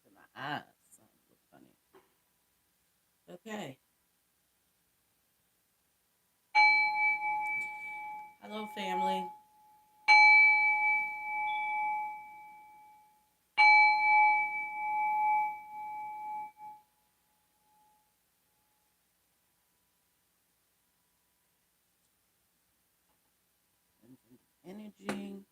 in my eyes. So it look funny. Okay. Hello, family. Energy.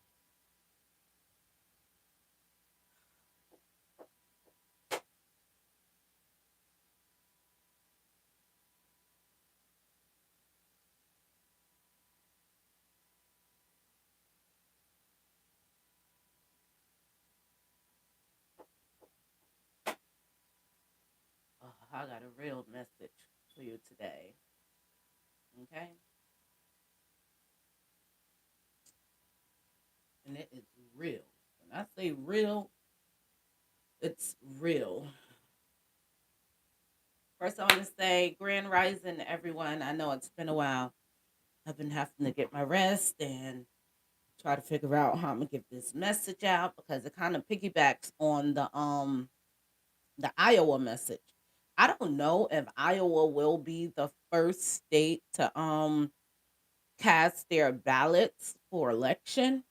Oh, I got a real message for you today. Okay. And it is real. When I say real, it's real. First, I want to say grand rising to everyone. I know it's been a while. I've been having to get my rest and try to figure out how I'm gonna get this message out because it kind of piggybacks on the Iowa message. I don't know if Iowa will be the first state to cast their ballots for election,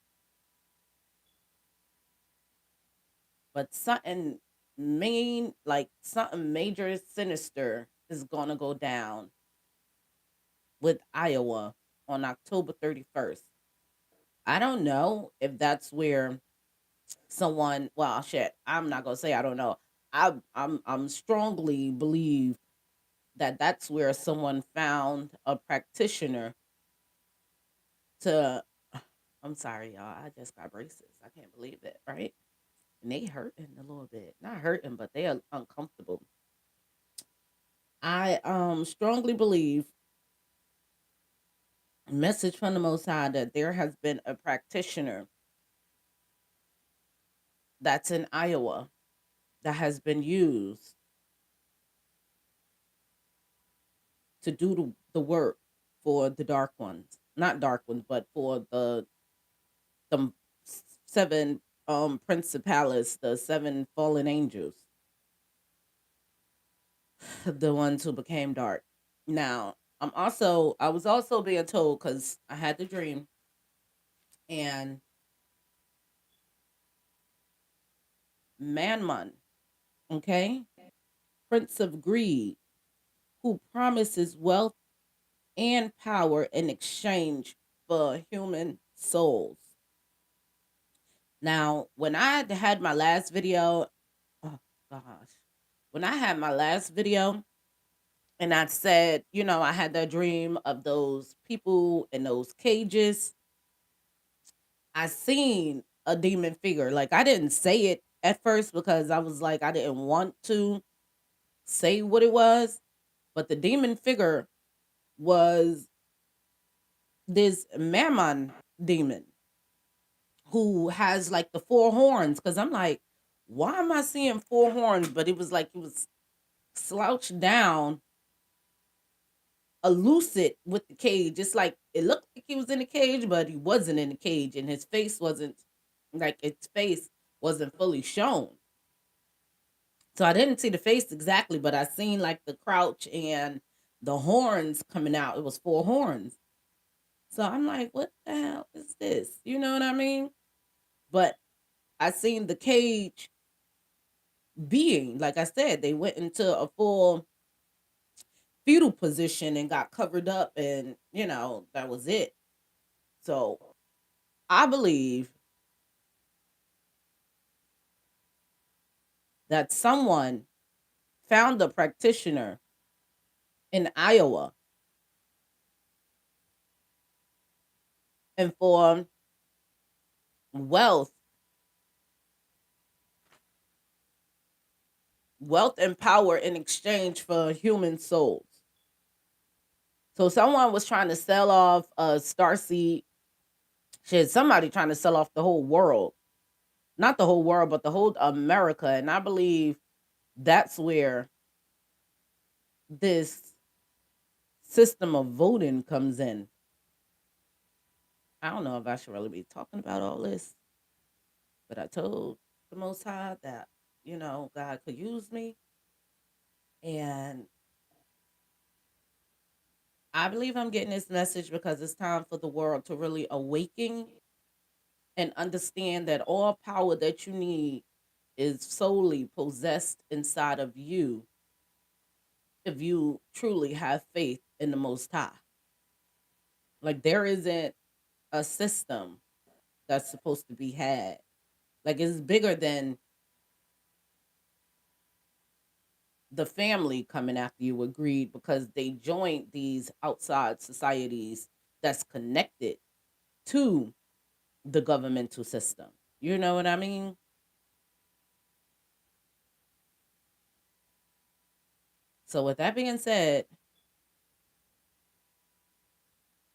but something like something major sinister is gonna go down with Iowa on October 31st. I don't know if that's where someone, well, shit, I'm not gonna say I don't know. I'm strongly believe that that's where someone found a practitioner to. I'm sorry, y'all. I just got braces. I can't believe it, right? And they hurting a little bit, not hurting, but they are uncomfortable. I strongly believe message from the Most High that there has been a practitioner that's in Iowa that has been used to do the work for the dark ones, not dark ones, but for the seven principalities, the seven fallen angels, the ones who became dark. Now, I was also being told because I had the dream and Mammon, okay, Prince of Greed, who promises wealth and power in exchange for human souls. Now, when I had my last video, oh gosh, when I had my last video and I said, I had that dream of those people in those cages, I seen a demon figure. Like I didn't say it at first because I was like, I didn't want to say what it was, but the demon figure was this Mammon demon who has like the four horns. Cause I'm like, why am I seeing four horns? But it was like he was slouched down, a lucid with the cage. It's like it looked like he was in the cage, but he wasn't in the cage, and his face wasn't like its face wasn't fully shown. So I didn't see the face exactly, but I seen like the crouch and the horns coming out. It was four horns. So I'm like, what the hell is this? You know what I mean? But I seen the cage being, like I said, they went into a full fetal position and got covered up, and that was it. So I believe that someone found a practitioner in Iowa and for wealth, wealth and power in exchange for human souls. So someone was trying to sell off a starseed. Shit, somebody trying to sell off the whole world. Not the whole world, but the whole America. And I believe that's where this system of voting comes in. I don't know if I should really be talking about all this, but I told the Most High that, God could use me. And I believe I'm getting this message because it's time for the world to really awaken and understand that all power that you need is solely possessed inside of you if you truly have faith in the Most High. Like, there isn't a system that's supposed to be had. Like, it's bigger than the family coming after you with greed because they joined these outside societies that's connected to the governmental system. You know what I mean? So with that being said,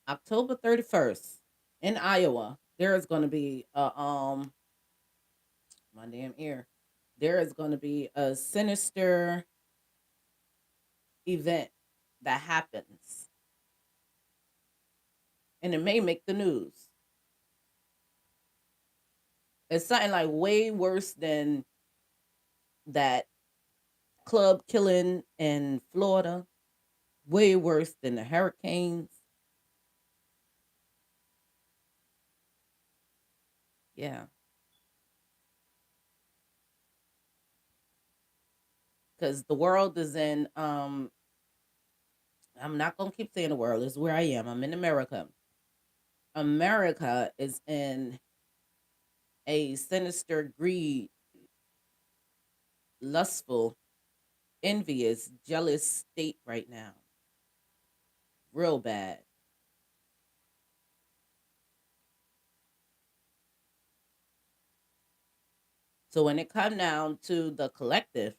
October 31st in Iowa, there is going to be a my damn ear. There is going to be a sinister event that happens, and it may make the news. It's something like way worse than that club killing in Florida, way worse than the hurricanes. Yeah, because the world is in I'm not gonna keep saying the world, is where I am. I'm in America. America is in a sinister greed, lustful, envious, jealous state right now. Real bad. So when it come down to the collective,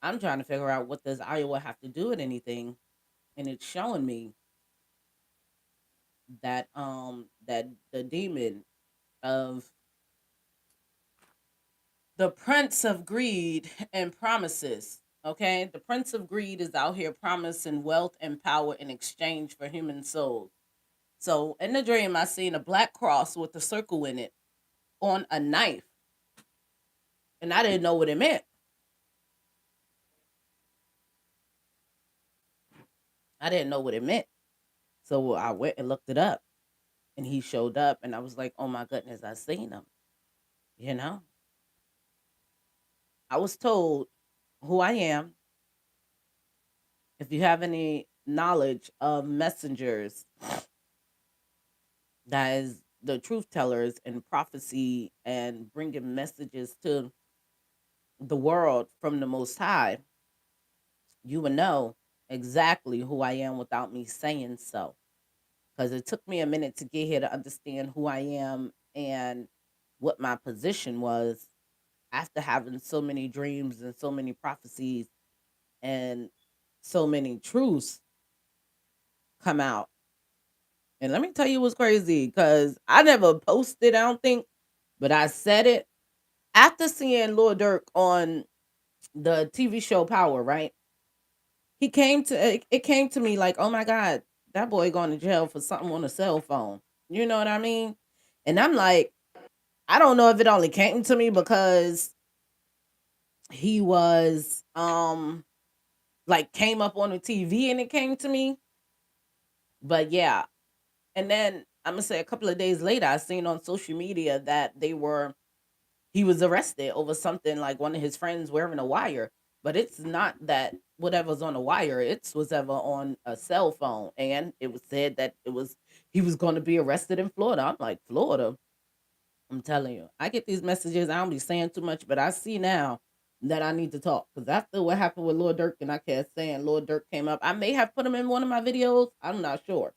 I'm trying to figure out what does Iowa have to do with anything. And it's showing me that the demon of the prince of greed and promises. Okay, the prince of greed is out here promising wealth and power in exchange for human souls. So in the dream, I seen a black cross with a circle in it on a knife, and I didn't know what it meant. I didn't know what it meant. So I went and looked it up, and he showed up, and I was like, "Oh my goodness, I seen him." You know, I was told who I am. If you have any knowledge of messengers, that is the truth tellers and prophecy and bringing messages to the world from the Most High, you would know exactly who I am without me saying so. Because it took me a minute to get here to understand who I am and what my position was after having so many dreams and so many prophecies and so many truths come out. And let me tell you what's crazy because I never posted, I don't think, but I said it after seeing Lord Durk on the TV show Power, right? It came to me like, oh my God, that boy going to jail for something on a cell phone. You know what I mean? And I'm like, I don't know if it only came to me because he was like came up on the TV and it came to me. But yeah. And then I'm gonna say a couple of days later, I seen on social media that he was arrested over something like one of his friends wearing a wire. But it's not that whatever's on the wire, it's whatever on a cell phone. And it was said that he was gonna be arrested in Florida. I'm like, Florida? I'm telling you, I get these messages. I don't be saying too much, but I see now that I need to talk because after what happened with Lord Durk, and I kept saying Lord Durk came up. I may have put him in one of my videos. I'm not sure,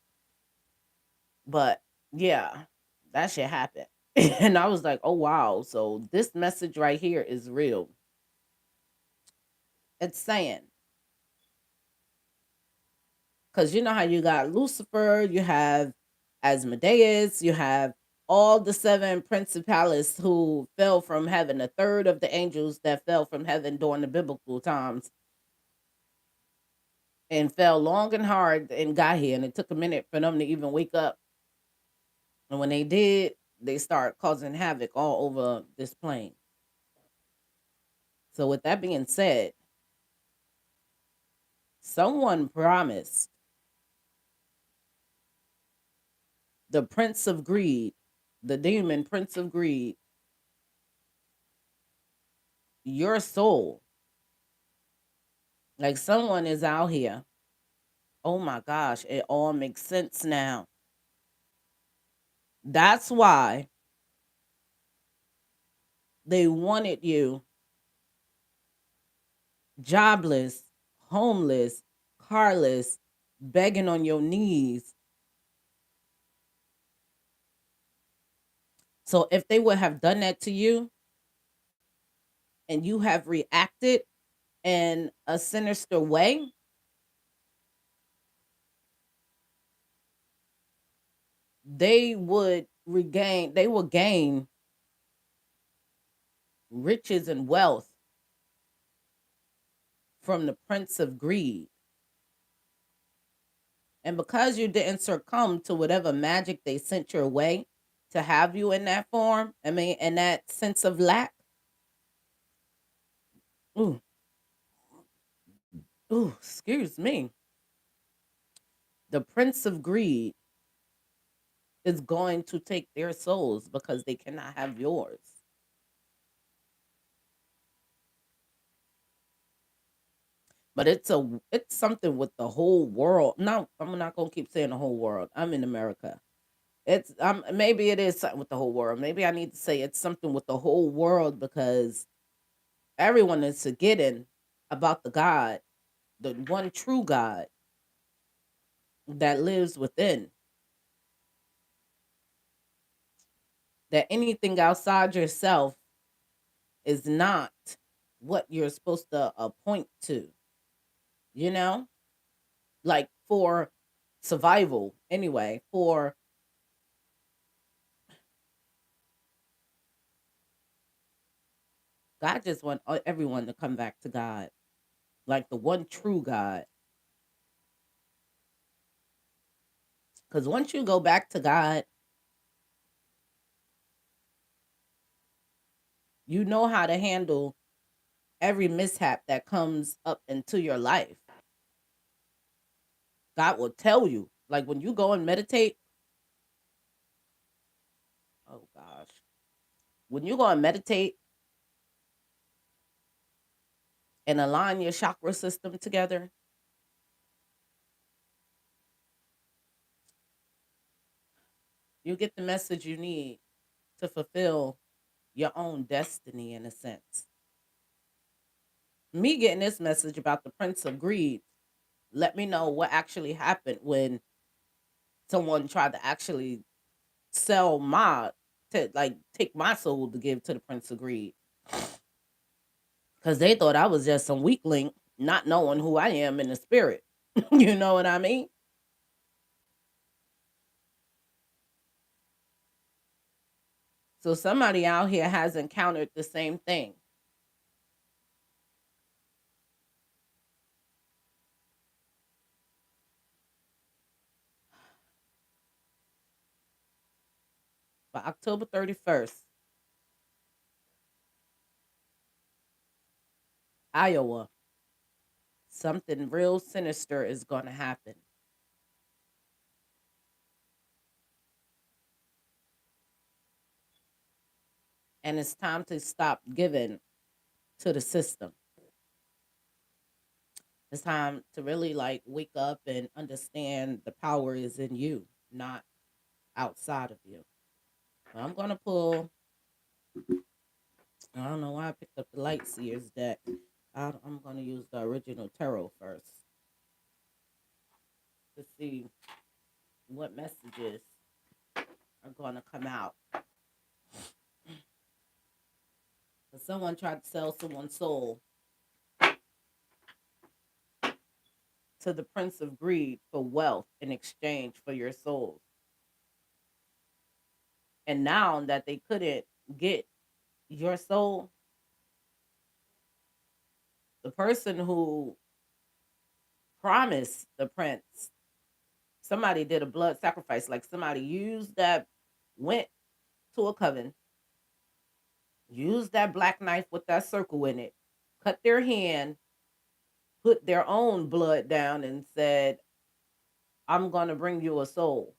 but yeah, that shit happened, and I was like, oh wow. So this message right here is real. It's saying because you know how you got Lucifer, you have Asmodeus, you have all the seven principalities who fell from heaven, a third of the angels that fell from heaven during the biblical times and fell long and hard and got here. And it took a minute for them to even wake up. And when they did, they start causing havoc all over this plane. So, with that being said, someone promised the Prince of Greed, the demon Prince of Greed, your soul. Like someone is out here. Oh my gosh, it all makes sense now. That's why they wanted you jobless, homeless, carless, begging on your knees. So if they would have done that to you and you have reacted in a sinister way, they will gain riches and wealth from the Prince of Greed. And because you didn't succumb to whatever magic they sent your way to have you in that form, I mean, in that sense of lack, ooh, ooh, excuse me, the Prince of Greed is going to take their souls because they cannot have yours. But it's something with the whole world. No, I'm not gonna keep saying the whole world. I'm in America. It's maybe it is something with the whole world. Maybe I need to say it's something with the whole world because everyone is forgetting about the God, the one true God that lives within. That anything outside yourself is not what you're supposed to point to, you know? Like for survival, anyway, for God just want everyone to come back to God, like the one true God. Because once you go back to God, you know how to handle every mishap that comes up into your life. God will tell you. Like when you go and meditate, oh gosh. When you go and meditate and align your chakra system together, you get the message you need to fulfill your own destiny in a sense. Me getting this message about the Prince of Greed let me know what actually happened when someone tried to actually sell my to like take my soul to give to the Prince of Greed because they thought I was just some weakling, not knowing who I am in the spirit. You know what I mean? So somebody out here has encountered the same thing. By October 31st, Iowa, something real sinister is going to happen. And it's time to stop giving to the system. It's time to really like wake up and understand the power is in you, not outside of you. I'm going to pull, I don't know why I picked up the Light Seers deck. I'm going to use the original tarot first to see what messages are going to come out. 'Cause someone tried to sell someone's soul to the Prince of Greed for wealth in exchange for your souls. And now that they couldn't get your soul, the person who promised the prince, somebody did a blood sacrifice, like somebody used that, went to a coven, used that black knife with that circle in it, cut their hand, put their own blood down, and said, I'm going to bring you a soul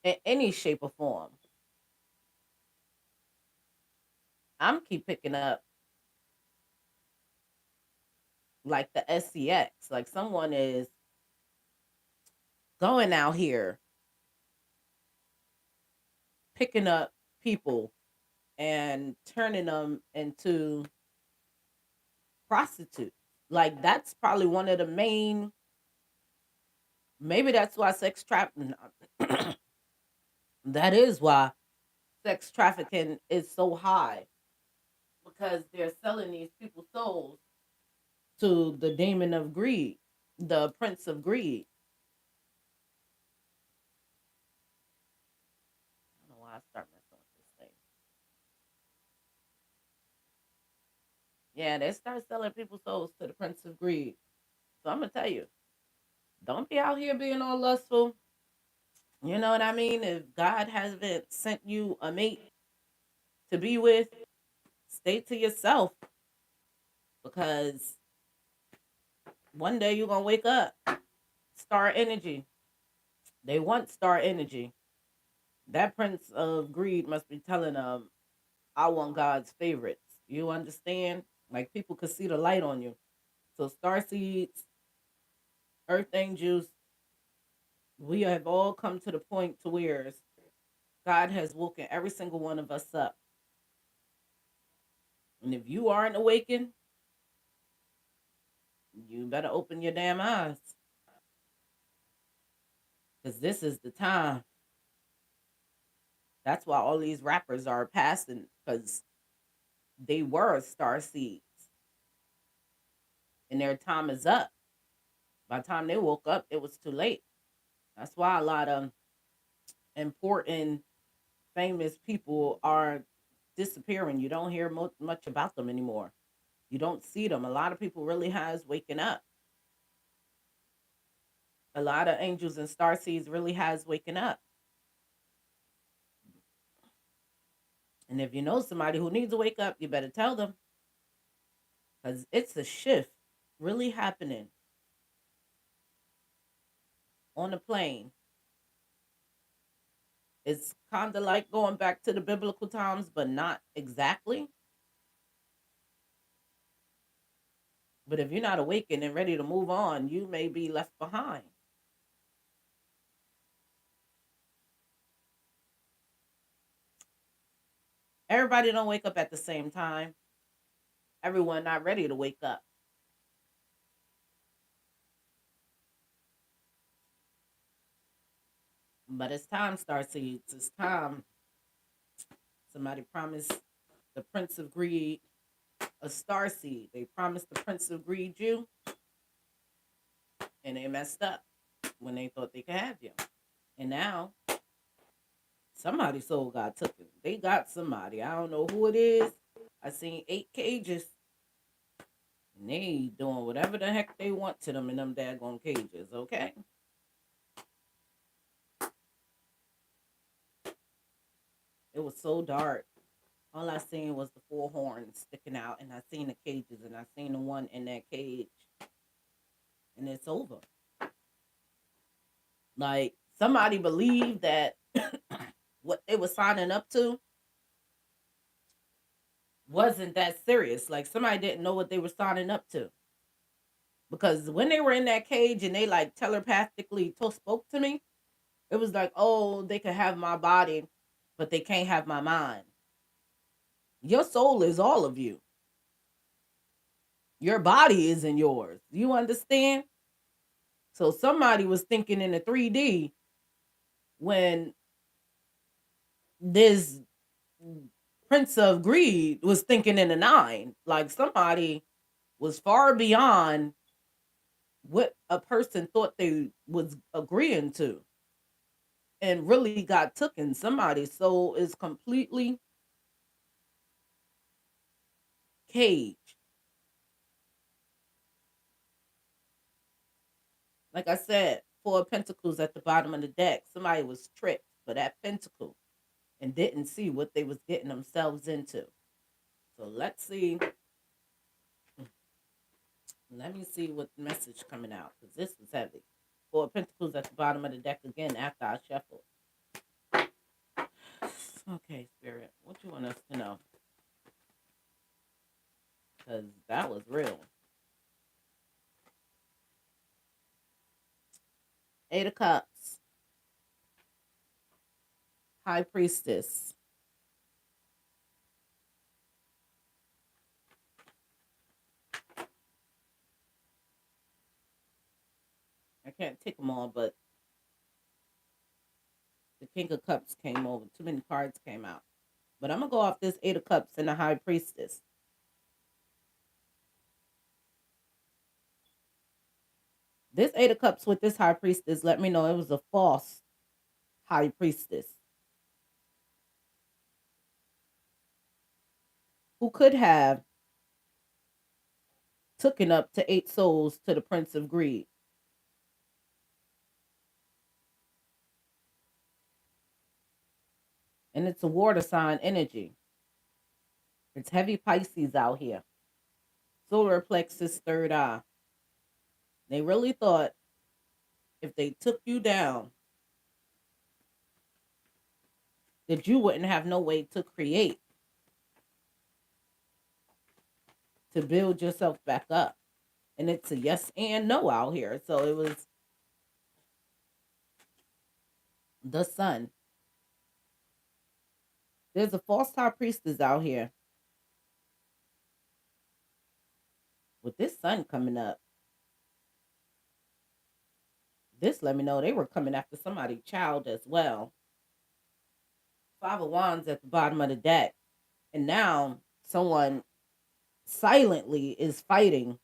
in any shape or form. I'm keep picking up like the SCX, like someone is going out here picking up people and turning them into prostitutes. Like that's probably one of the main. Maybe that's why sex trafficking. That is why sex trafficking is so high because they're selling these people's souls to the demon of greed, the prince of greed. I don't know why I start messing with this thing. Yeah, they start selling people's souls to the prince of greed. So I'm gonna tell you, don't be out here being all lustful. You know what I mean? If God hasn't sent you a mate to be with, stay to yourself because one day you're gonna wake up. Star energy. They want star energy. That prince of greed must be telling them, I want God's favorites. You understand? Like people could see the light on you. So star seeds, earth angels, we have all come to the point to where God has woken every single one of us up. And if you aren't awakened, you better open your damn eyes. Because this is the time. That's why all these rappers are passing, because they were star seeds. And their time is up. By the time they woke up, it was too late. That's why a lot of important, famous people are disappearing. You don't hear much about them anymore. You don't see them. A lot of people really has waking up. A lot of angels and star seeds really has waking up. And if you know somebody who needs to wake up, you better tell them because it's a shift really happening on the plane. It's kind of like going back to the biblical times, but not exactly. But if you're not awakened and ready to move on, you may be left behind. Everybody don't wake up at the same time. Everyone not ready to wake up. But it's time, Star Seeds. It's time. Somebody promised the Prince of Greed a star seed. They promised the Prince of Greed you, and they messed up when they thought they could have you. And now somebody's soul got taken. They got somebody. I don't know who it is. I seen 8 cages. And they doing whatever the heck they want to them in them daggone cages, okay? It was so dark. All I seen was the 4 horns sticking out, and I seen the cages, and I seen the one in that cage, and it's over. Like somebody believed that what they were signing up to wasn't that serious. Like somebody didn't know what they were signing up to. Because when they were in that cage and they like telepathically spoke to me, it was like, oh, they could have my body, but they can't have my mind. Your soul is all of you. Your body isn't yours. You understand? So somebody was thinking in a 3D when this Prince of Greed was thinking in a nine. Like somebody was far beyond what a person thought they was agreeing to and really got taken. Somebody's soul is completely caged. Like I said, 4 pentacles at the bottom of the deck. Somebody was tricked for that pentacle and didn't see what they was getting themselves into. So let's see Let me see what message coming out because this is heavy. Four of Pentacles at the bottom of the deck again after I shuffle. Okay, Spirit, what you want us to know? Because that was real. Eight of Cups. High Priestess. I can't take them all, but the King of Cups came over. Too many cards came out. But I'm going to go off this Eight of Cups and the High Priestess. This Eight of Cups with this High Priestess let me know it was a false High Priestess who could have taken up to 8 souls to the Prince of Greed. And it's a water sign energy. It's heavy Pisces out here. Solar plexus, third eye. They really thought if they took you down, that you wouldn't have no way to create, to build yourself back up. And it's a yes and no out here. So it was the sun. There's a false high priestess out here with this sun coming up. This let me know they were coming after somebody's child as well. Five of Wands at the bottom of the deck. And now someone silently is fighting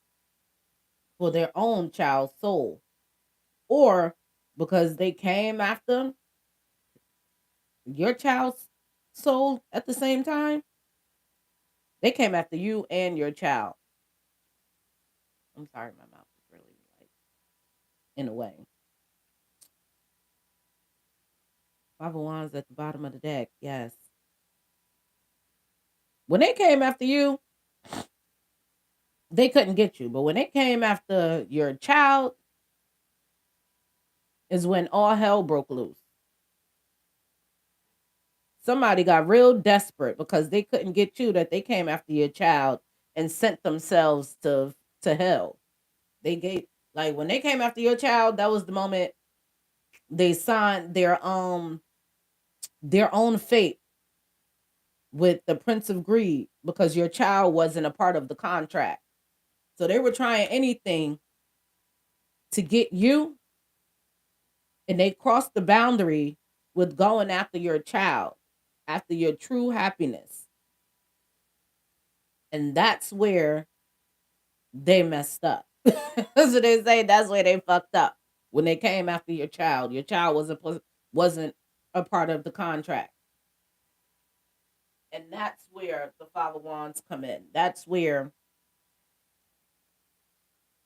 for their own child's soul. Or because they came after your child's soul at the same time, they came after you and your child. I'm sorry, my mouth is really like in a way. Five of Wands at the bottom of the deck. Yes. When they came after you, they couldn't get you. But when they came after your child, is when all hell broke loose. Somebody got real desperate because they couldn't get you, that they came after your child and sent themselves to hell. They gave, like, when they came after your child, that was the moment they signed their own fate with the Prince of Greed because your child wasn't a part of the contract. So they were trying anything to get you, and they crossed the boundary with going after your child, after your true happiness. And that's where they messed up. That's what they say. That's where they fucked up. When they came after your child. Your child wasn't a part of the contract. And that's where the Five of Wands come in. That's where,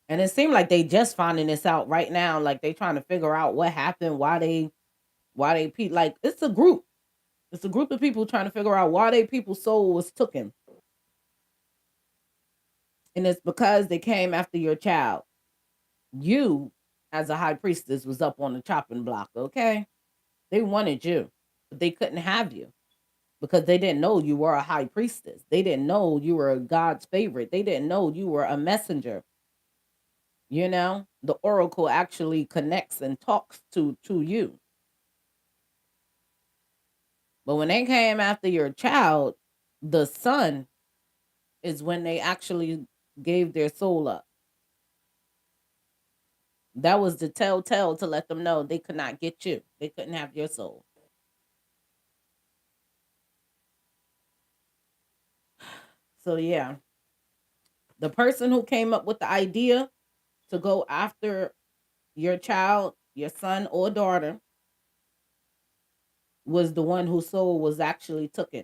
and it seemed like they just finding this out right now. Like they trying to figure out what happened, like it's a group. It's a group of people trying to figure out why they people's soul was taken. And it's because they came after your child. You, as a high priestess, was up on the chopping block, okay? They wanted you, but they couldn't have you because they didn't know you were a high priestess. They didn't know you were God's favorite. They didn't know you were a messenger. You know, the oracle actually connects and talks to you. But when they came after your child, the sun is when they actually gave their soul up. That was the telltale to let them know they could not get you. They couldn't have your soul. So yeah, the person who came up with the idea to go after your child, your son or daughter, was the one whose soul was actually taken.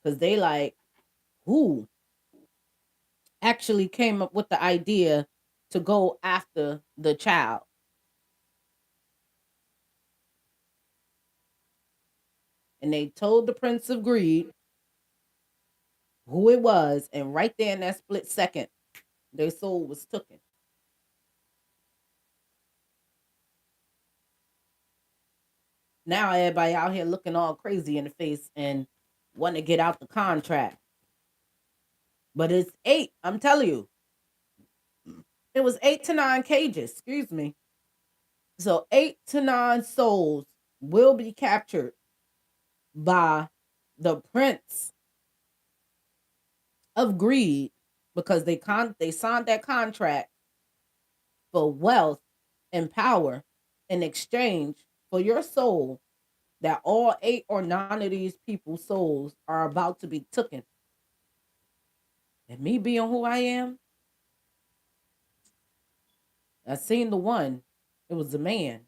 Because they like, who actually came up with the idea to go after the child? And they told the Prince of Greed who it was, and right there in that split second, Their soul was taken. Now everybody out here looking all crazy in the face and want to get out the contract. But it's eight. I'm telling you, it was 8 to 9 cages. Excuse me. So 8 to 9 souls will be captured by the prince of greed because they signed that contract for wealth and power in exchange for your soul that all 8 or 9 of these people's souls are about to be taken. And me being who I am, I seen the one. It was a man.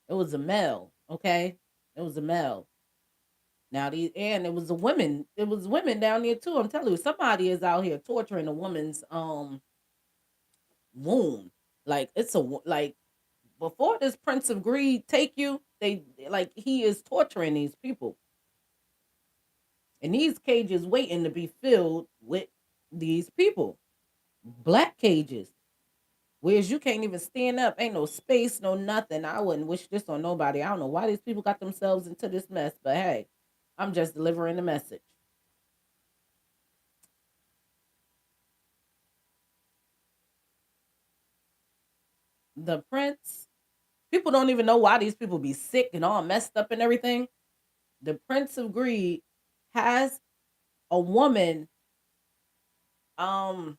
It was a male. Okay, it was a male. Now these and it was a women. It was women down there too. I'm telling you, somebody is out here torturing a woman's womb. Like like before this Prince of Greed take you, they like he is torturing these people, and these cages waiting to be filled with these people. Black cages. Whereas you can't even stand up, ain't no space, no nothing. I wouldn't wish this on nobody. I don't know why these people got themselves into this mess, but hey, I'm just delivering the message. The prince, people don't even know why these people be sick and all messed up and everything. The Prince of Greed has a woman, um,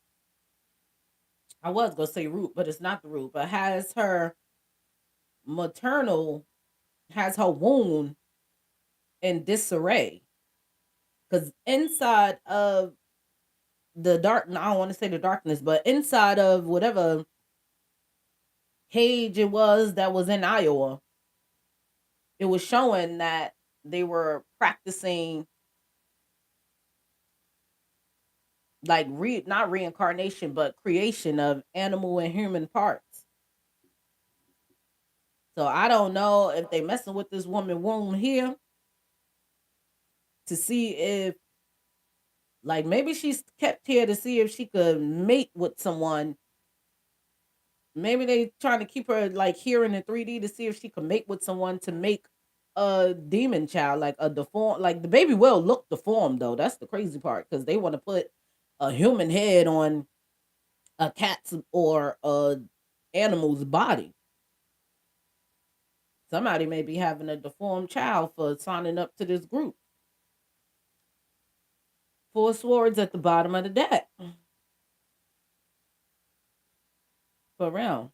I was gonna say root, but it's not the root, but has her maternal, has her womb in disarray. Because inside of the dark, I don't want to say the darkness, but inside of whatever cage it was that was in Iowa, it was showing that they were practicing like not reincarnation, but creation of animal and human parts. So I don't know if they messing with this woman womb here to see if like maybe she's kept here to see if she could mate with someone. Maybe they trying to keep her like here in the 3D to see if she can mate with someone to make a demon child, like a deformed. Like the baby will look deformed though. That's the crazy part because they want to put a human head on a cat's or a animal's body. Somebody may be having a deformed child for signing up to this group. Four swords at the bottom of the deck. For real.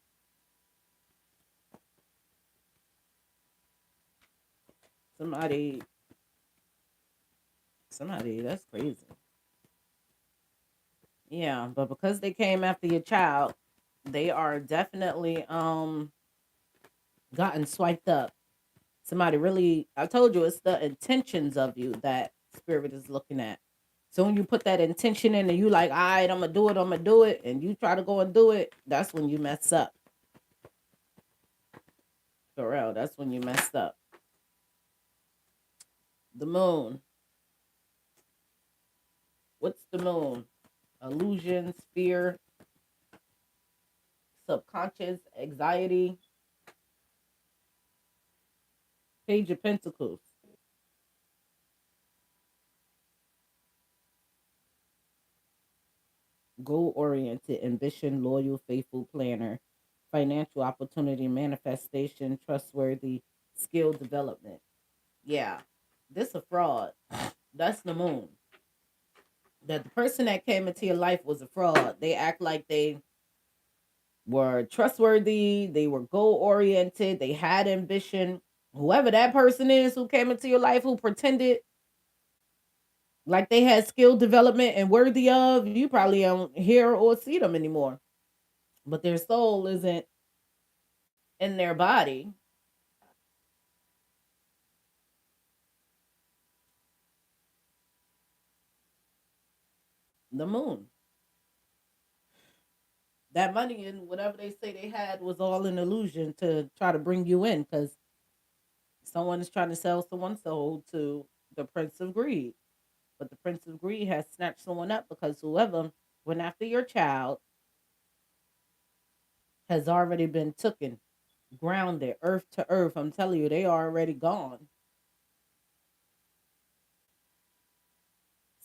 Somebody, somebody, that's crazy. Yeah, but because they came after your child, they are definitely gotten swiped up. Somebody really, I told you, it's the intentions of you that spirit is looking at. So when you put that intention in and you like, all right, I'm gonna do it, and you try to go and do it, that's when you mess up. For real, that's when you messed up. The moon. What's the moon? Illusions, fear, subconscious, anxiety, page of pentacles. Goal oriented, ambition, loyal, faithful planner, financial opportunity, manifestation, trustworthy, skill development. Yeah, this a fraud. That's the moon. That the person that came into your life was a fraud. They act like they were trustworthy, they were goal oriented, they had ambition. Whoever that person is who came into your life who pretended like they had skill development and worthy of, you probably don't hear or see them anymore. But their soul isn't in their body. The moon. That money and whatever they say they had was all an illusion to try to bring you in because someone is trying to sell someone's soul to the Prince of Greed. But the Prince of Greed has snatched someone up because whoever went after your child has already been taken, grounded, earth to earth. I'm telling you, they are already gone.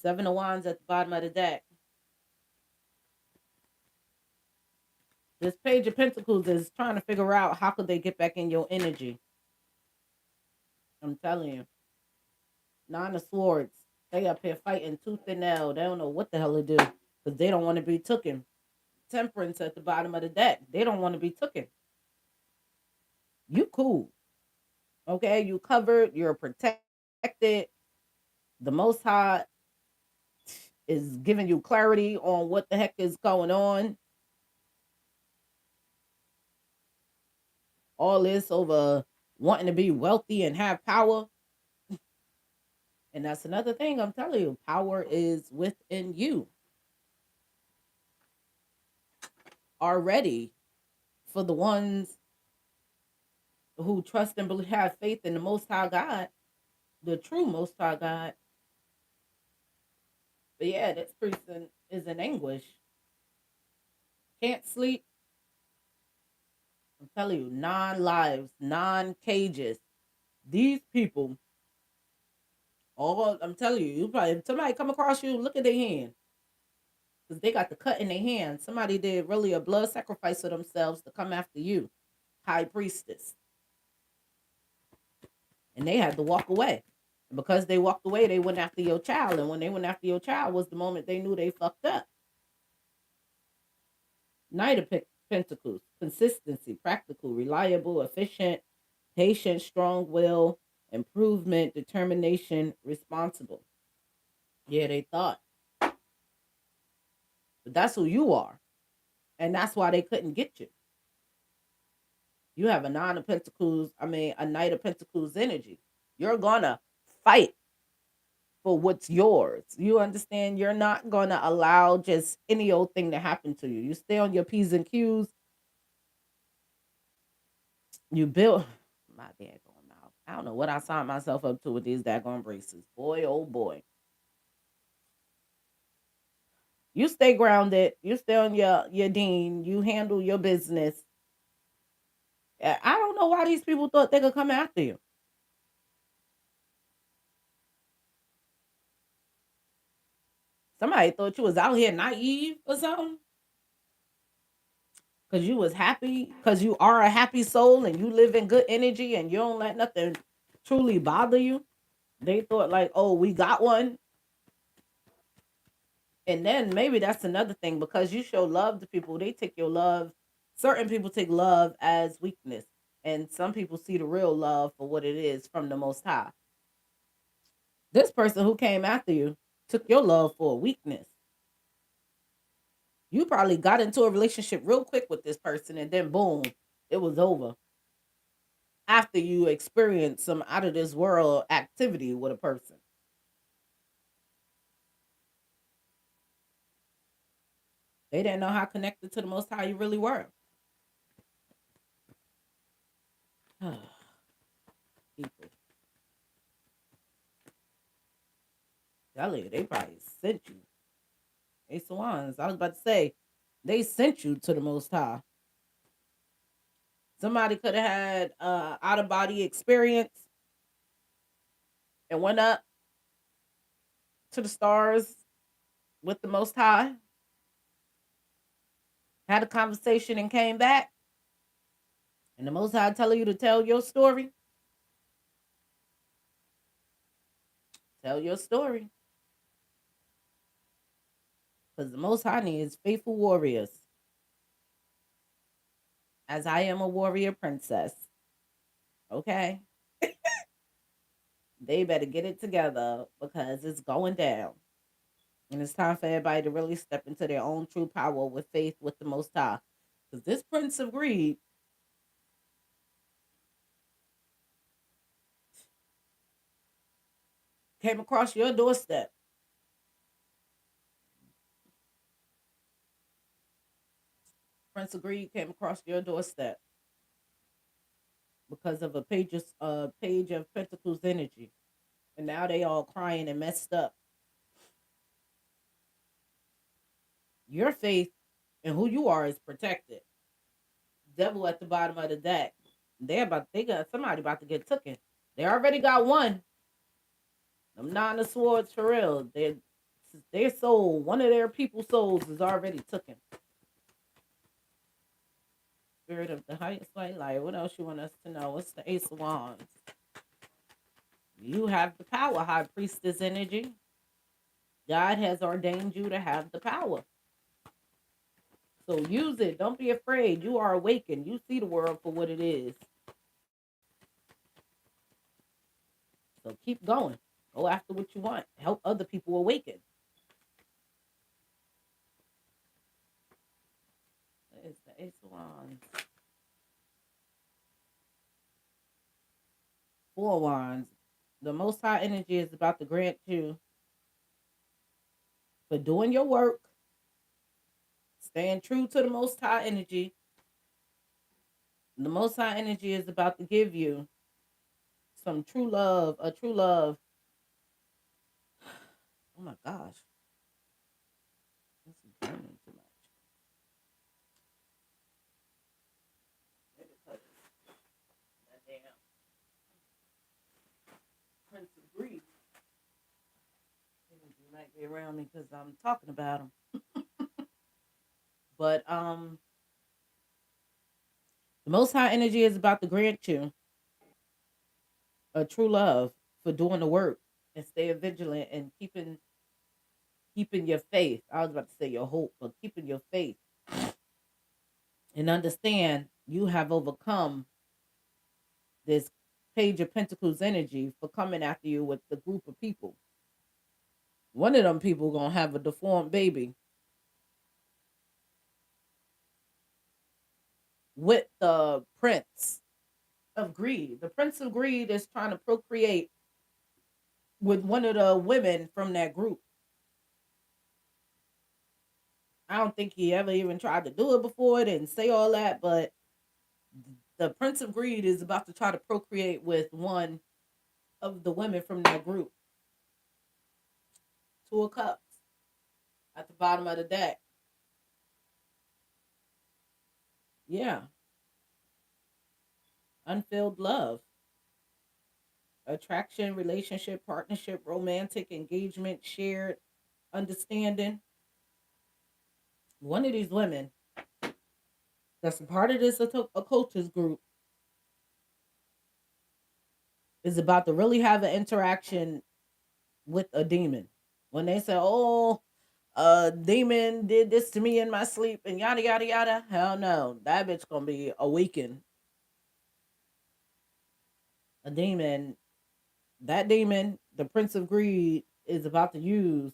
Seven of Wands at the bottom of the deck. This Page of Pentacles is trying to figure out how could they get back in your energy. I'm telling you. Nine of Swords. They up here fighting tooth and nail. They don't know what the hell to do because they don't want to be taken. Temperance at the bottom of the deck. They don't want to be taken. You cool. Okay, you covered. You're protected. The Most High is giving you clarity on what the heck is going on. All this over wanting to be wealthy and have power. And that's another thing I'm telling you. Power is within you already. For the ones who trust and believe, have faith in the Most High God, the true Most High God. But yeah, this person is in anguish. Can't sleep. I'm telling you, non-lives, non-cages. These people, all I'm telling you, you probably if somebody come across you, look at their hand. Because they got the cut in their hand. Somebody did really a blood sacrifice of themselves to come after you. High priestess. And they had to walk away. And because they walked away, they went after your child. And when they went after your child was the moment they knew they fucked up. Knight of Pentacles, consistency, practical, reliable, efficient, patient, strong will, improvement, determination, responsible. Yeah, they thought. But that's who you are. And that's why they couldn't get you. You have a Nine of Pentacles, a Knight of Pentacles energy. You're gonna fight for what's yours. You understand? You're not gonna allow just any old thing to happen to you. You stay on your P's and Q's. You build my daggone mouth. I don't know what I signed myself up to with these daggone braces. Boy, oh boy. You stay grounded. You stay on your dean. You handle your business. I don't know why these people thought they could come after you. Somebody thought you was out here naive or something. Because you was happy. Because you are a happy soul and you live in good energy and you don't let nothing truly bother you. They thought like, oh, we got one. And then maybe that's another thing because you show love to people, they take your love. Certain people take love as weakness, and some people see the real love for what it is from the Most High. This person who came after you took your love for a weakness. You probably got into a relationship real quick with this person, and then boom, it was over. After you experienced some out of this world activity with a person, they didn't know how connected to the Most High you really were. People. Tell you, they probably sent you. Ace of Wands. I was about to say, they sent you to the Most High. Somebody could have had out of body experience and went up to the stars with the Most High, had a conversation and came back. And the Most High telling you to tell your story. Tell your story. Because the Most High needs faithful warriors. As I am a warrior princess. Okay? They better get it together because it's going down. And it's time for everybody to really step into their own true power with faith with the Most High. Because this Prince of Greed came across your doorstep. Prince of Greed came across your doorstep because of a page of Pentacles energy. And now they all crying and messed up. Your faith and who you are is protected. Devil at the bottom of the deck. They got somebody about to get taken. They already got one. Them nine of swords for real. Their soul, one of their people's souls is already taken. Spirit of the highest white light. What else you want us to know? What's the Ace of Wands? You have the power, High Priestess energy. God has ordained you to have the power. So use it. Don't be afraid. You are awakened. You see the world for what it is. So keep going. Go after what you want. Help other people awaken. It's the Ace of Wands. Four Wands. The Most High energy is about to grant you for doing your work, staying true to the Most High energy. The Most High energy is about to give you some true love, a true love. Oh my gosh. This is burning too much. Maybe because that damn Prince of Grief energy might be around me because I'm talking about him. But the Most High energy is about to grant you a true love for doing the work and staying vigilant and keeping your faith. I was about to say your hope, but keeping your faith and understand you have overcome this Page of Pentacles energy for coming after you with the group of people. One of them people gonna have a deformed baby with the Prince of Greed. The Prince of Greed is trying to procreate with one of the women from that group. I don't think he ever even tried to do it before. Didn't say all that, but the Prince of Greed is about to try to procreate with one of the women from that group. Two of Cups at the bottom of the deck. Yeah, unfilled love, attraction, relationship, partnership, romantic engagement, shared understanding. One of these women that's a part of this occultist group is about to really have an interaction with a demon. When they say, "Oh, a demon did this to me in my sleep," and yada yada yada, hell no, that bitch gonna be awakened. A demon, that demon, the Prince of Greed, is about to use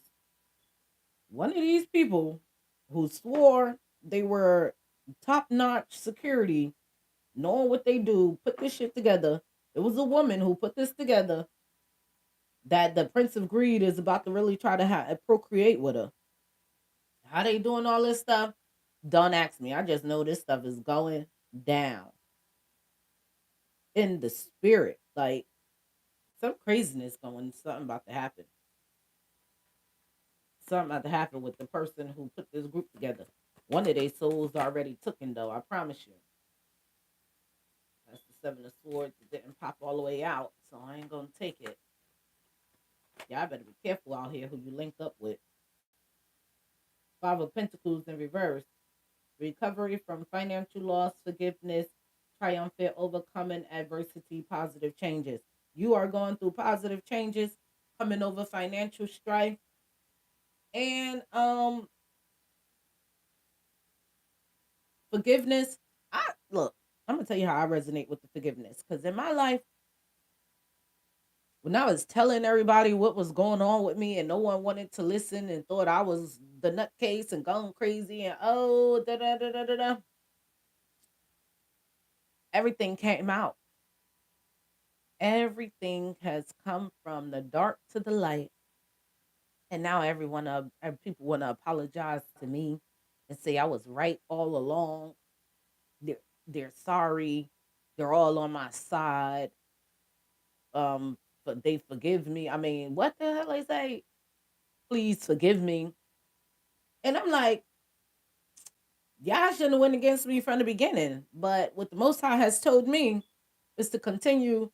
one of these people who swore they were top notch security, knowing what they do, put this shit together. It was a woman who put this together that the Prince of Greed is about to really try to procreate with her. How they doing all this stuff? Don't ask me. I just know this stuff is going down in the spirit. Like some craziness going, something about to happen. Something about to happen with the person who put this group together. One of their souls already taken though, I promise you. That's the Seven of Swords. It didn't pop all the way out, so I ain't gonna take it. Y'all better be careful out here who you link up with. Five of Pentacles in reverse. Recovery from financial loss, forgiveness, triumphant, overcoming adversity, positive changes. You are going through positive changes, coming over financial strife, and forgiveness. I look, I'm gonna tell you how I resonate with the forgiveness. Because in my life, when I was telling everybody what was going on with me and no one wanted to listen and thought I was the nutcase and going crazy and oh da da da da da da, everything came out. Everything has come from the dark to the light, and now people want to apologize to me and say I was right all along. They're sorry. They're all on my side. but they forgive me. I mean, what the hell they say? Please forgive me. And I'm like, y'all shouldn't have went against me from the beginning. But what the Most High has told me is to continue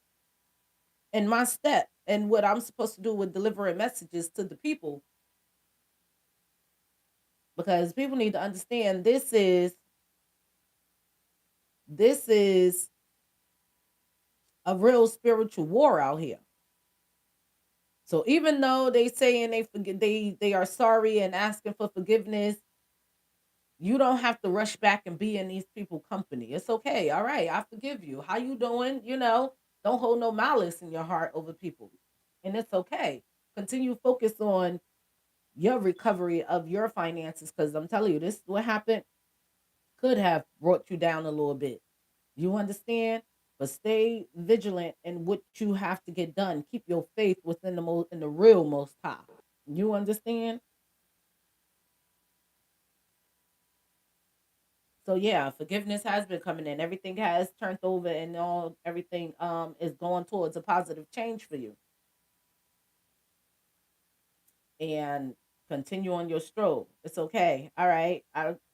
in my step and what I'm supposed to do with delivering messages to the people, because people need to understand this is a real spiritual war out here. So even though they saying they forget, they are sorry and asking for forgiveness, you don't have to rush back and be in these people company. It's okay. All right, I forgive you. How you doing? Don't hold no malice in your heart over people. And it's okay. Continue focus on your recovery of your finances, cuz I'm telling you, this what happened could have brought you down a little bit. You understand? But stay vigilant in what you have to get done. Keep your faith within in the real most high. You understand? So yeah, forgiveness has been coming in. Everything has turned over and all everything is going towards a positive change for you. And continue on your stroll. It's okay. All right.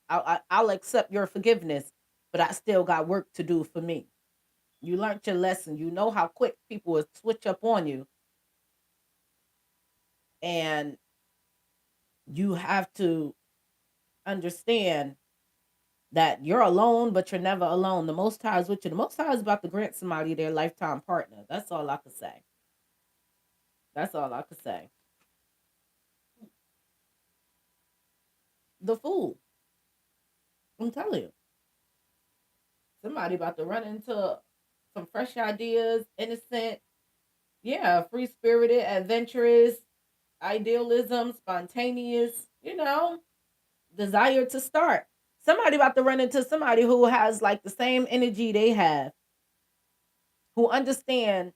I'll accept your forgiveness, but I still got work to do for me. You learned your lesson. You know how quick people will switch up on you, and you have to understand that you're alone, but you're never alone. The Most High is with you. The Most High is about to grant somebody their lifetime partner. That's all I could say. That's all I could say. The fool. I'm telling you, somebody about to run into some fresh ideas, innocent, yeah, free spirited, adventurous, idealism, spontaneous, desire to start. Somebody about to run into somebody who has like the same energy they have, who understand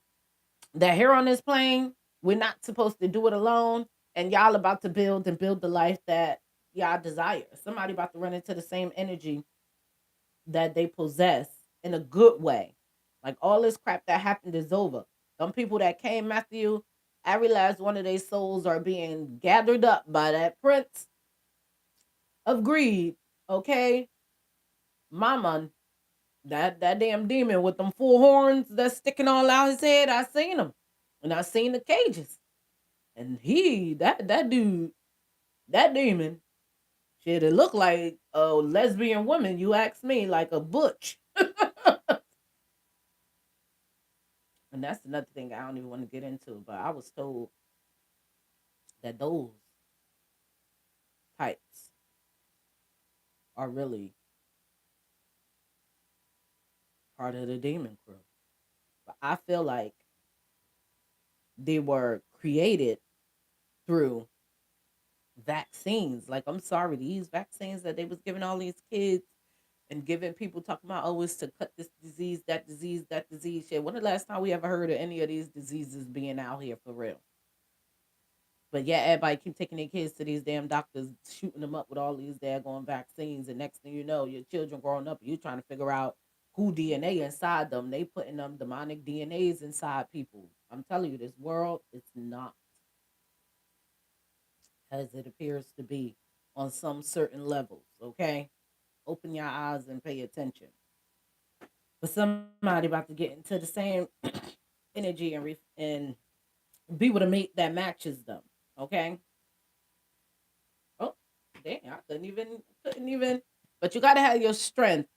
that here on this plane, we're not supposed to do it alone. And y'all about to build the life that y'all desire. Somebody about to run into the same energy that they possess in a good way. Like all this crap that happened is over. Some people that came after you, I realize one of their souls are being gathered up by that prince of greed. Okay, Mammon, that damn demon with them four horns that's sticking all out his head. I seen him, and I seen the cages, and that dude, that demon, shit, it looked like a lesbian woman. You ask me, like a butch. And that's another thing I don't even want to get into. But I was told that those types are really part of the demon crew. But I feel like they were created through vaccines. Like, I'm sorry, these vaccines that they was giving all these kids and giving people talking about, oh, it's to cut this disease, that disease, that disease. Shit. When the last time we ever heard of any of these diseases being out here for real? But yeah, everybody keep taking their kids to these damn doctors, shooting them up with all these daggone vaccines, and next thing you know, your children growing up, you trying to figure out who DNA inside them. They putting them demonic DNAs inside people. I'm telling you, this world is not as it appears to be on some certain levels. Okay, open your eyes and pay attention. But somebody about to get into the same energy and be with a mate that matches them. Okay. Oh, dang! I couldn't even. But you gotta have your strength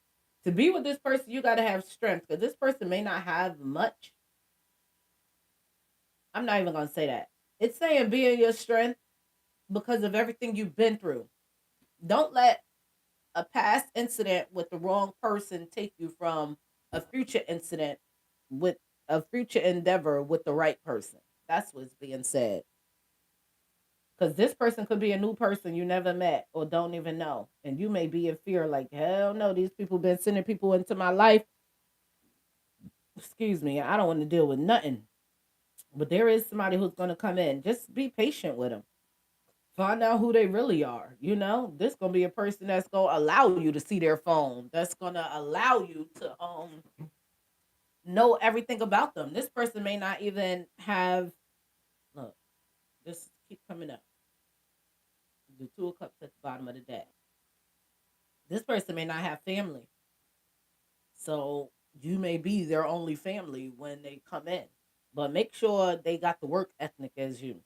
to be with this person. You gotta have strength because this person may not have much. I'm not even gonna say that. It's saying be in your strength because of everything you've been through. Don't let a past incident with the wrong person take you from a future incident with a future endeavor with the right person. That's what's being said. Because this person could be a new person you never met or don't even know. And you may be in fear, like, hell no, these people been sending people into my life. Excuse me, I don't want to deal with nothing. But there is somebody who's going to come in. Just be patient with them. Find out who they really are. This going to be a person that's going to allow you to see their phone. That's going to allow you to know everything about them. This person may not even have, look, just keep coming up. The two of cups at the bottom of the deck. This person may not have family. So you may be their only family when they come in. But make sure they got the work ethic as you.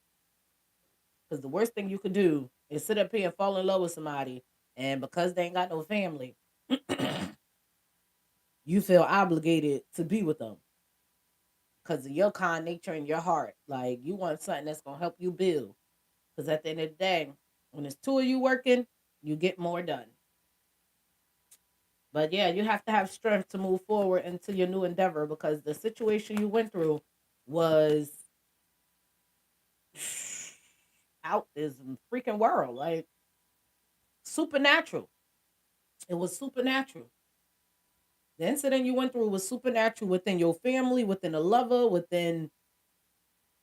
Because the worst thing you could do is sit up here and fall in love with somebody, and because they ain't got no family, you feel obligated to be with them because of your kind nature and your heart. Like you want something that's gonna help you build. Because at the end of the day, when it's two of you working, you get more done. But yeah, you have to have strength to move forward into your new endeavor because the situation you went through was out this freaking world. Like supernatural. It was supernatural. The incident you went through was supernatural within your family, within a lover, within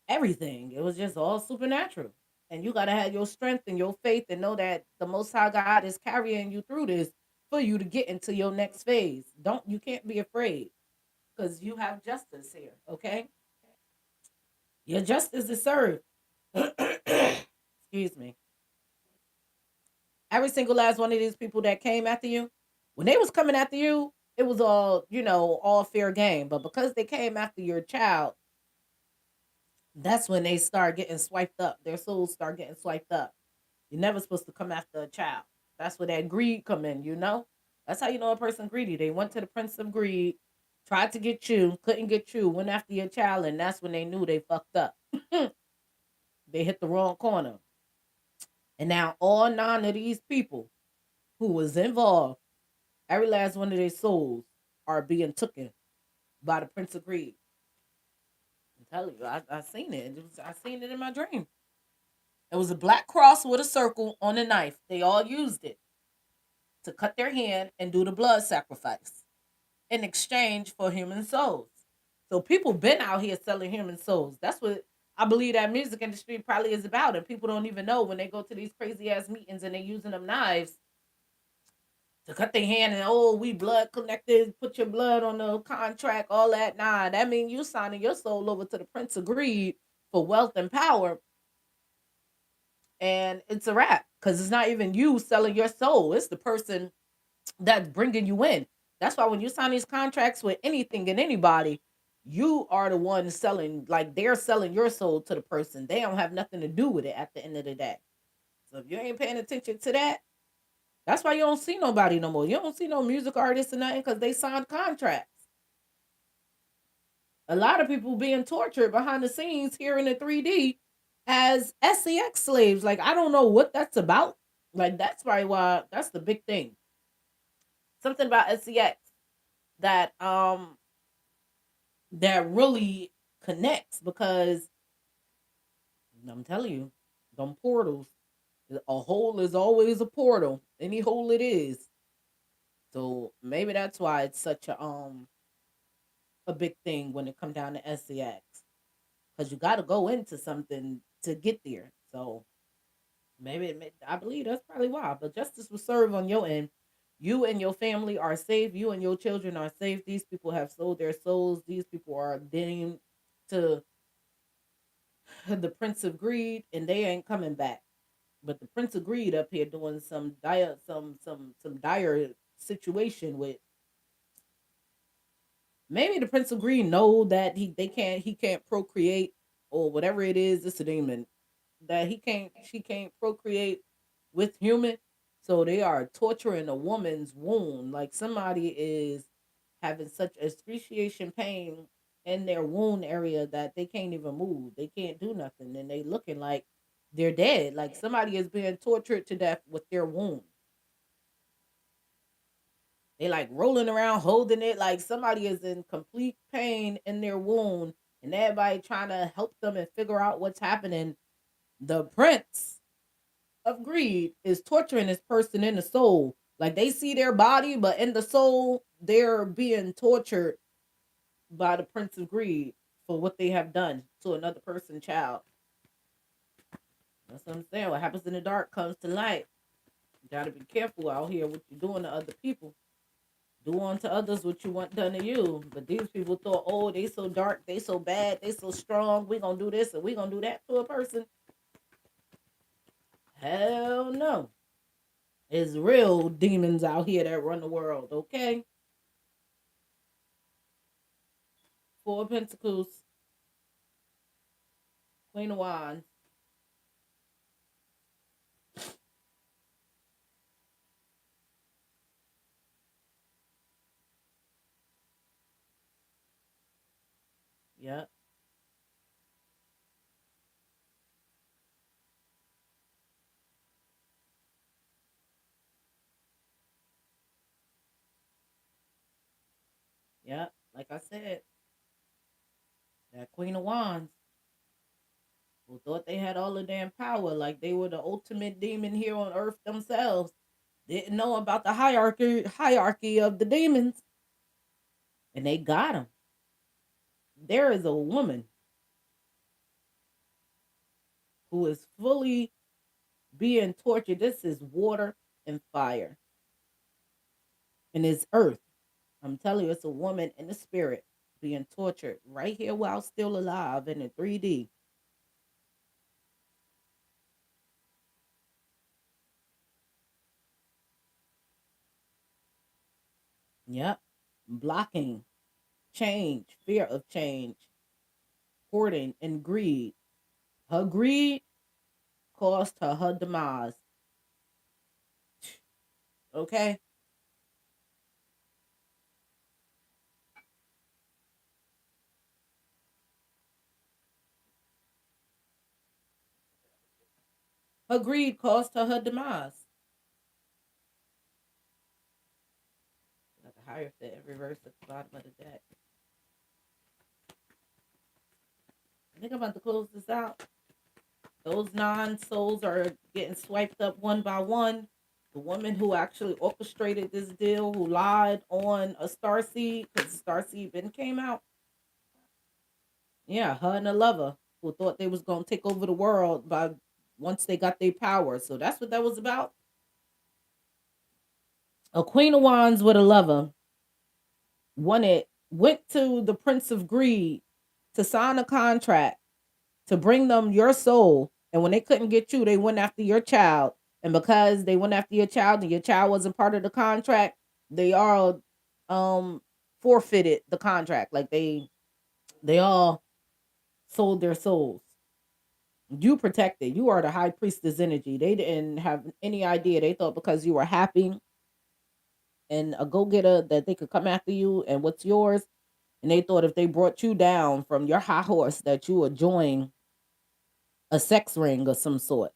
everything. It was just all supernatural. And you gotta have your strength and your faith and know that the most high God is carrying you through this for you to get into your next phase. Don't you can't be afraid because you have justice here, okay? Your justice is served. Excuse me. Every single last one of these people that came after you, when they was coming after you, it was all, all fair game. But because they came after your child, that's when they start getting swiped up. Their souls start getting swiped up. You're never supposed to come after a child. That's where that greed come in. That's how you know a person greedy. They went to the prince of greed, tried to get you, couldn't get you, went after your child, and that's when they knew they fucked up. They hit the wrong corner. And now all nine of these people who was involved, every last one of their souls are being taken by the prince of greed. I'm telling you, I seen it. I seen it in my dream. It was a black cross with a circle on a knife. They all used it to cut their hand and do the blood sacrifice in exchange for human souls. So people been out here selling human souls. That's what I believe that music industry probably is about. And people don't even know when they go to these crazy ass meetings and they using them knives to cut their hand and we blood connected, put your blood on the contract, all that. Nah, that means you signing your soul over to the Prince of Greed for wealth and power. And it's a wrap because it's not even you selling your soul. It's the person that's bringing you in. That's why when you sign these contracts with anything and anybody, you are the one selling, like they're selling your soul to the person. They don't have nothing to do with it at the end of the day. So if you ain't paying attention to that, that's why you don't see nobody no more. You don't see no music artists or nothing because they signed contracts. A lot of people being tortured behind the scenes here in the 3D as SEX slaves. Like, I don't know what that's about. Like, that's probably why that's the big thing. Something about SEX that that really connects because I'm telling you, them portals, a hole is always a portal. Any hole it is. So maybe that's why it's such a big thing when it comes down to SEX. Because you got to go into something to get there. So maybe I believe that's probably why. But justice will serve on your end. You and your family are safe. You and your children are safe. These people have sold their souls. These people are deemed to the Prince of Greed, and they ain't coming back. But the Prince of Greed up here doing some dire situation with. Maybe the Prince of Greed know that he can't procreate or whatever it is. It's a demon that she can't procreate with human. So they are torturing a woman's wound. Like somebody is having such excruciation pain in their wound area that they can't even move. They can't do nothing. And they looking like they're dead. Like somebody is being tortured to death with their wound. They like rolling around holding it like somebody is in complete pain in their wound and everybody trying to help them and figure out what's happening. The prince of greed is torturing this person in the soul. Like they see their body, but in the soul, they're being tortured by the prince of greed for what they have done to another person's child. That's what I'm saying. What happens in the dark comes to light. You gotta be careful out here what you're doing to other people. Do unto others what you want done to you. But these people thought, oh, they so dark, they so bad, they so strong. We gonna do this and we gonna do that to a person. Hell no. It's real demons out here that run the world. Okay, Four of Pentacles, Queen of Wands. Yep, yep. Like I said, that Queen of Wands who thought they had all the damn power, like they were the ultimate demon here on Earth themselves. Didn't know about the hierarchy of the demons, and they got them. There is a woman who is fully being tortured. This is water and fire, and it's earth. I'm telling you, it's a woman in the spirit being tortured right here while still alive in the 3D. Yep. Blocking change, fear of change, hoarding, and greed. Her greed caused her demise. Okay? Her greed caused her demise. Got the higher set reverse at the bottom of the deck. I think I'm about to close this out. Those nine souls are getting swiped up one by one. The woman who actually orchestrated this deal, who lied on a starseed, because the starseed then came out. Yeah, her and a lover who thought they was gonna take over the world by once they got their power. So that's what that was about. A Queen of Wands with a lover went to the Prince of Greed to sign a contract to bring them your soul. And when they couldn't get you, they went after your child. And because they went after your child and your child wasn't part of the contract, they all um forfeited the contract. Like they all sold their souls. You protected. You are the high priestess energy. They didn't have any idea. They thought because you were happy and a go getter that they could come after you and what's yours. And they thought if they brought you down from your high horse that you would join a sex ring of some sort.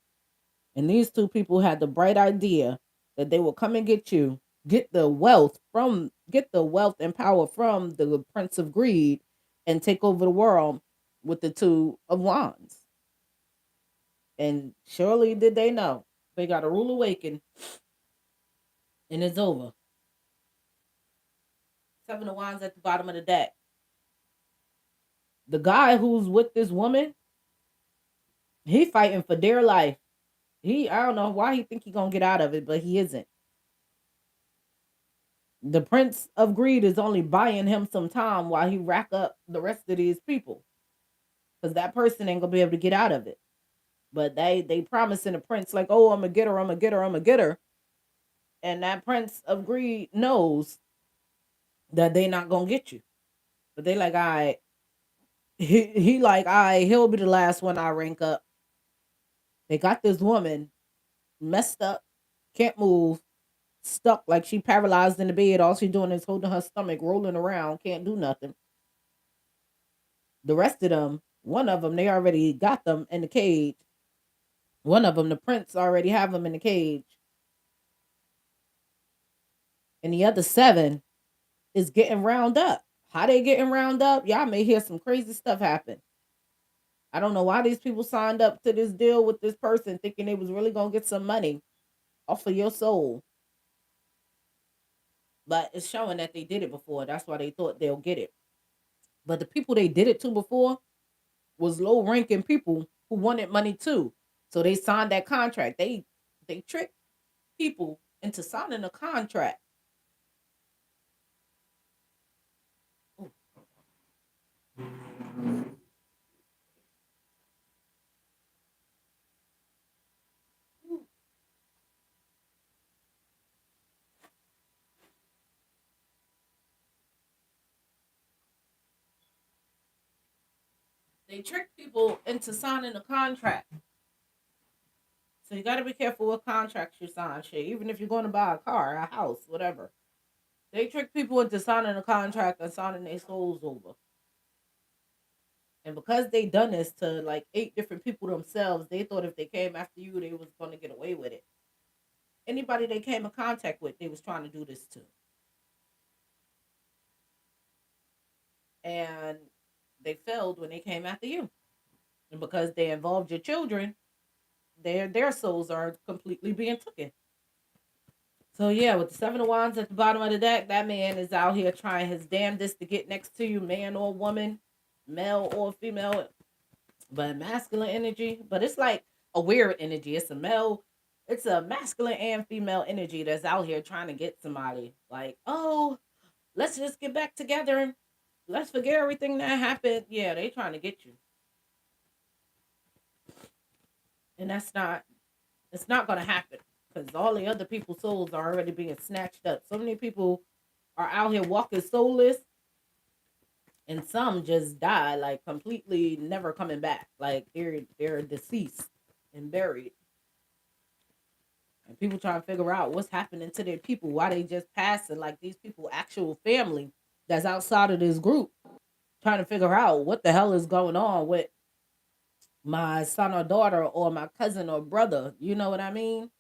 And these two people had the bright idea that they will come and get you, get the wealth and power from the Prince of Greed and take over the world with the two of wands. And surely did they know. They got a rule awakened and it's over. Seven of wands at the bottom of the deck. The guy who's with this woman, he fighting for dear life. I don't know why he think he gonna get out of it, but he isn't. The Prince of Greed is only buying him some time while he rack up the rest of these people. Because that person ain't gonna be able to get out of it. But they promising the prince, like, oh, I'm gonna get her, I'm gonna get her, I'm gonna get her. And that Prince of Greed knows that they not gonna get you. But they like, all right. He like, all right, he'll be the last one I rank up. They got this woman messed up, can't move, stuck like she paralyzed in the bed. All she doing is holding her stomach, rolling around, can't do nothing. The rest of them, one of them, they already got them in the cage. One of them, the prince, already have them in the cage, and the other seven is getting round up. How they getting round up? Y'all may hear some crazy stuff happen. I don't know why these people signed up to this deal with this person thinking they was really gonna get some money off of your soul, but it's showing that they did it before. That's why they thought they'll get it. But the people they did it to before was low ranking people who wanted money too. So they signed that contract. They tricked people into signing a contract They trick people into signing a contract. So you got to be careful what contracts you sign, shit. Even if you're going to buy a car, a house, whatever. They trick people into signing a contract and signing their souls over. And because they done this to like 8 different people themselves, they thought if they came after you, they was going to get away with it. Anybody they came in contact with, they was trying to do this to. And they failed when they came after you. And because they involved your children, their souls are completely being taken. So yeah, with the 7 of Wands at the bottom of the deck, that man is out here trying his damnedest to get next to you, man or woman, male or female, but masculine energy. But it's like a weird energy. It's a masculine and female energy that's out here trying to get somebody. Like, oh, let's just get back together. Let's forget everything that happened. Yeah, they trying to get you. And it's not gonna happen. Because all the other people's souls are already being snatched up. So many people are out here walking soulless, and some just die like completely never coming back. Like they're deceased and buried. And people trying to figure out what's happening to their people, why they just passing, like these people actual family that's outside of this group, trying to figure out what the hell is going on with my son or daughter or my cousin or brother. You know what I mean?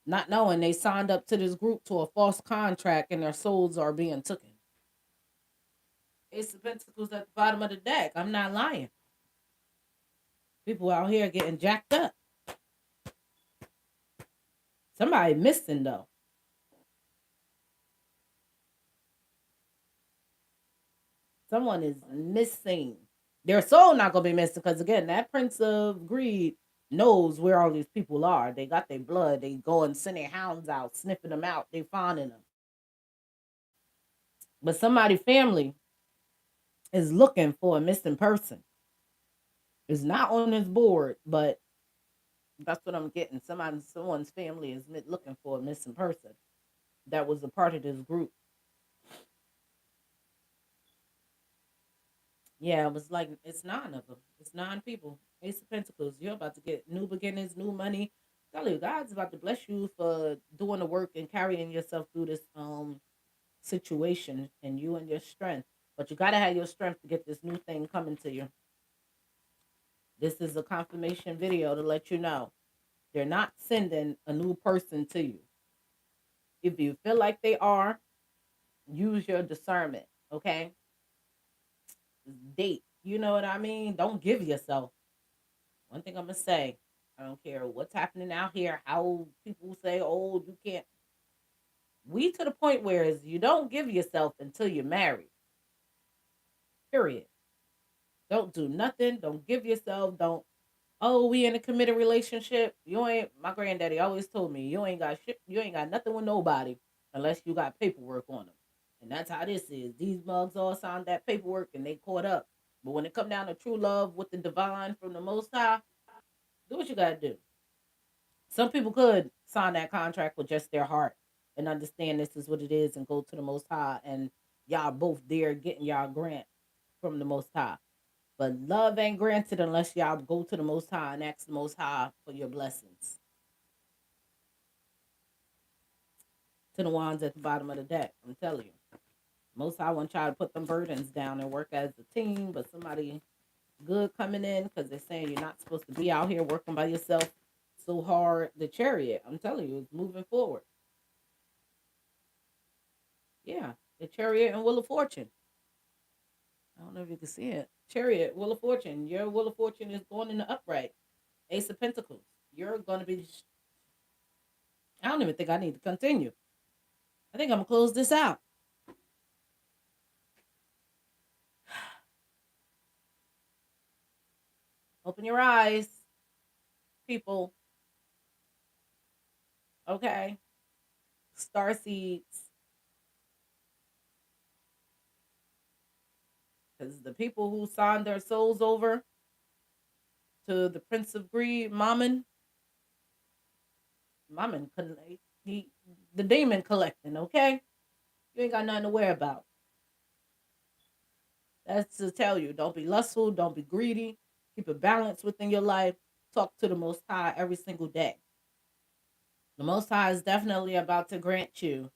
Not knowing they signed up to this group to a false contract and their souls are being taken. Ace of Pentacles at the bottom of the deck. I'm not lying. People out here getting jacked up. Somebody missing though. Someone is missing. Their soul not gonna be missing because again, that Prince of Greed knows where all these people are. They got their blood. They go and send their hounds out, sniffing them out. They finding them. But somebody family is looking for a missing person. It's not on this board, but that's what I'm getting. Someone's family is looking for a missing person that was a part of this group. Yeah, it was like it's 9 of them. It's 9 people. Ace of Pentacles. You're about to get new beginnings, new money. Tell you, God's about to bless you for doing the work and carrying yourself through this situation, and you and your strength. But you gotta have your strength to get this new thing coming to you. This is a confirmation video to let you know they're not sending a new person to you. If you feel like they are, use your discernment. Okay, date. You know what I mean? Don't give yourself. One thing I'm gonna say, I don't care what's happening out here, how people say, oh, you can't. We to the point where is you don't give yourself until you're married. Period. Don't do nothing. Don't give yourself. Don't. Oh, we in a committed relationship. You ain't. My granddaddy always told me you ain't got shit. You ain't got nothing with nobody unless you got paperwork on them. And that's how this is. These mugs all signed that paperwork and they caught up. But when it come down to true love with the divine from the Most High, do what you gotta do. Some people could sign that contract with just their heart and understand this is what it is and go to the Most High and y'all both there getting y'all grant from the Most High. But love ain't granted unless y'all go to the Most High and ask the Most High for your blessings. To the ones at the bottom of the deck, I'm telling you. Most High want y'all to put them burdens down and work as a team, but somebody good coming in because they're saying you're not supposed to be out here working by yourself so hard. The Chariot, I'm telling you, it's moving forward. Yeah, the Chariot and Wheel of Fortune. I don't know if you can see it. Chariot, Wheel of Fortune. Your Wheel of Fortune is going in the upright. Ace of Pentacles. You're going to be. I don't even think I need to continue. I think I'm going to close this out. Open your eyes, people. Okay. Star seeds. Because the people who signed their souls over to the Prince of Greed, Mammon, he, the demon collecting, okay? You ain't got nothing to worry about. That's to tell you, don't be lustful, don't be greedy, keep a balance within your life. Talk to the Most High every single day. The Most High is definitely about to grant you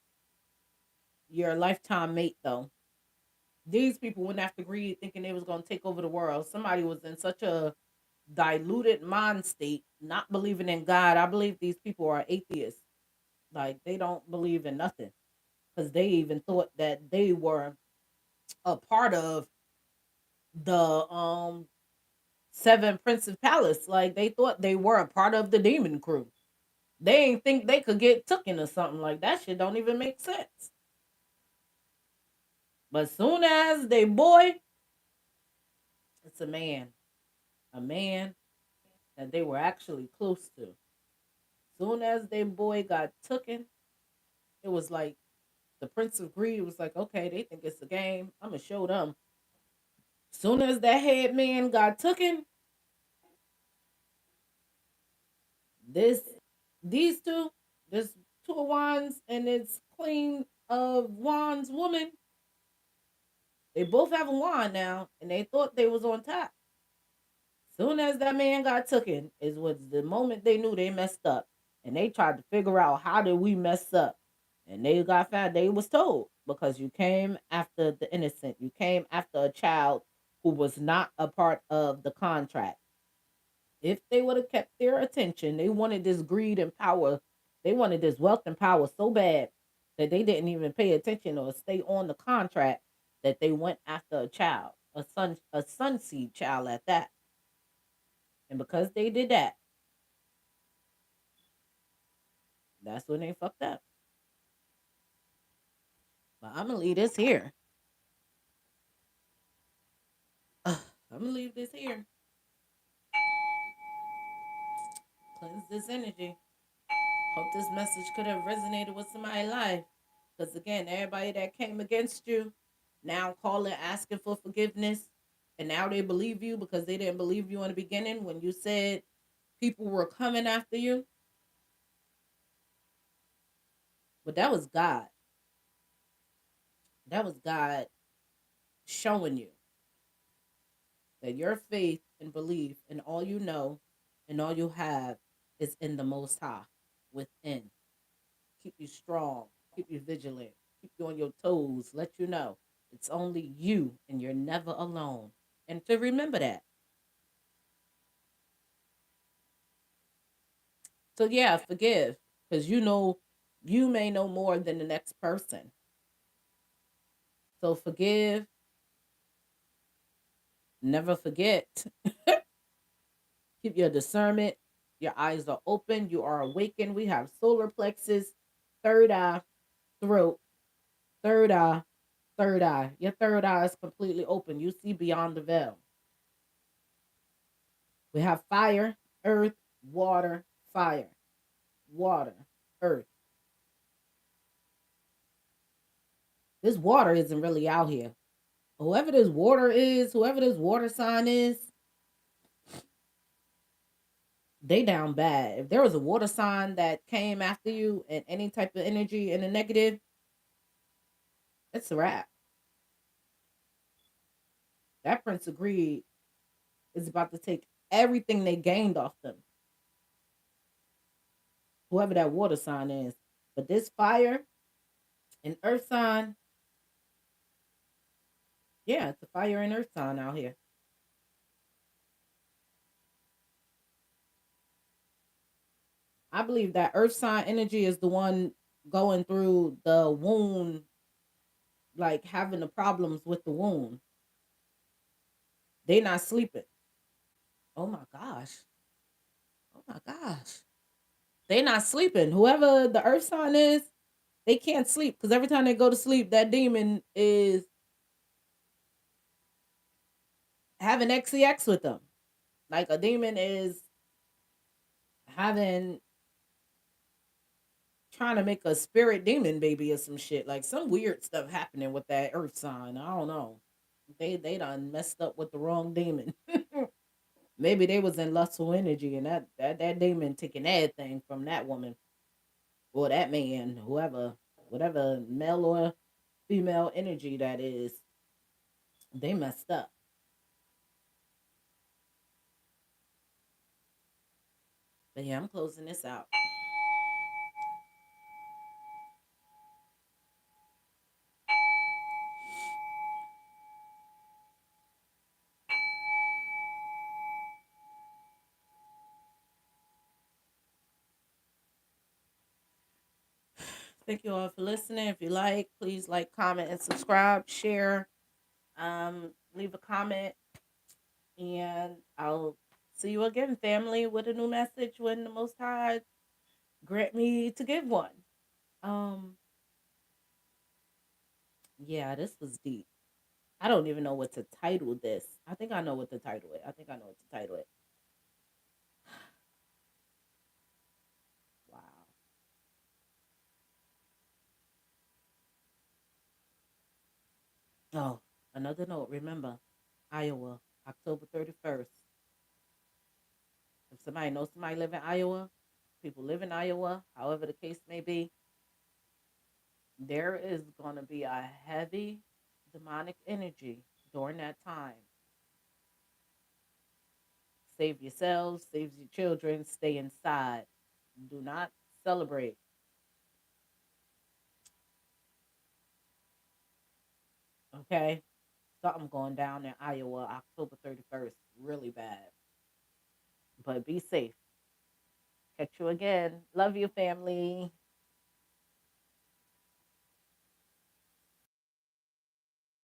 your lifetime mate, though. These people went after greed thinking they was going to take over the world. Somebody was in such a diluted mind state, not believing in God. I believe these people are atheists. Like, they don't believe in nothing because they even thought that they were a part of the seven princes palace. Like, they thought they were a part of the demon crew. They ain't think they could get taken or something. Like, that shit don't even make sense. But soon as they boy, it's a man that they were actually close to. Soon as they boy got taken, it was like the Prince of Greed was like, okay, they think it's a game. I'm gonna show them. Soon as that head man got taken, this these two, this two of wands and its queen of wands woman, they both have a wand now, and they thought they was on top. Soon as that man got taken, is was the moment they knew they messed up, and they tried to figure out how did we mess up, and they got found. They was told because you came after the innocent, you came after a child who was not a part of the contract. If they would have kept their attention, they wanted this greed and power. They wanted this wealth and power so bad that they didn't even pay attention or stay on the contract. That they went after a child, a sun seed child at that. And because they did that, that's when they fucked up. But I'm gonna leave this here. I'm gonna leave this here. Cleanse this energy. Hope this message could have resonated with somebody's life. Because again, everybody that came against you now calling, asking for forgiveness, and now they believe you because they didn't believe you in the beginning when you said people were coming after you. But that was God. That was God showing you that your faith and belief and all you know and all you have is in the Most High within. Keep you strong, keep you vigilant, keep you on your toes, let you know it's only you and you're never alone. And to remember that. So, yeah, forgive because you know you may know more than the next person. So, forgive, never forget. Keep your discernment. Your eyes are open. You are awakened. We have solar plexus, third eye, throat, third eye, third eye. Your third eye is completely open. You see beyond the veil. We have fire, earth, water, fire, water, earth. This water isn't really out here. Whoever this water is, whoever this water sign is, they down bad. If there was a water sign that came after you and any type of energy in the negative, it's a wrap. That Prince of Greed is about to take everything they gained off them, whoever that water sign is. But this fire and earth sign, yeah, it's a fire and earth sign out here. I believe that earth sign energy is the one going through the wound, like having the problems with the wound. They not sleeping. Oh my gosh. Oh my gosh. They not sleeping. Whoever the earth sign is, they can't sleep because every time they go to sleep, that demon is having XCX with them. Like a demon is having trying to make a spirit demon baby or some shit. Like some weird stuff happening with that earth sign. I don't know. They done messed up with the wrong demon. Maybe they was in lustful energy and that demon taking everything from that woman or that man, whoever, whatever male or female energy that is. They messed up. But yeah, I'm closing this out. Thank you all for listening. If you like, please like, comment, and subscribe. Share. Leave a comment, and I'll see you again, family, with a new message when the Most High grant me to give one. Um, yeah, this was deep. I don't even know what to title this. I think I know what to title it. I think I know what to title it. Wow. Oh, another note. Remember, Iowa, October 31st. If somebody knows somebody live in Iowa, people live in Iowa, however the case may be, there is going to be a heavy demonic energy during that time. Save yourselves, save your children, stay inside. Do not celebrate. Okay? Something going down in Iowa October 31st. Really bad. But be safe. Catch you again. Love you, family.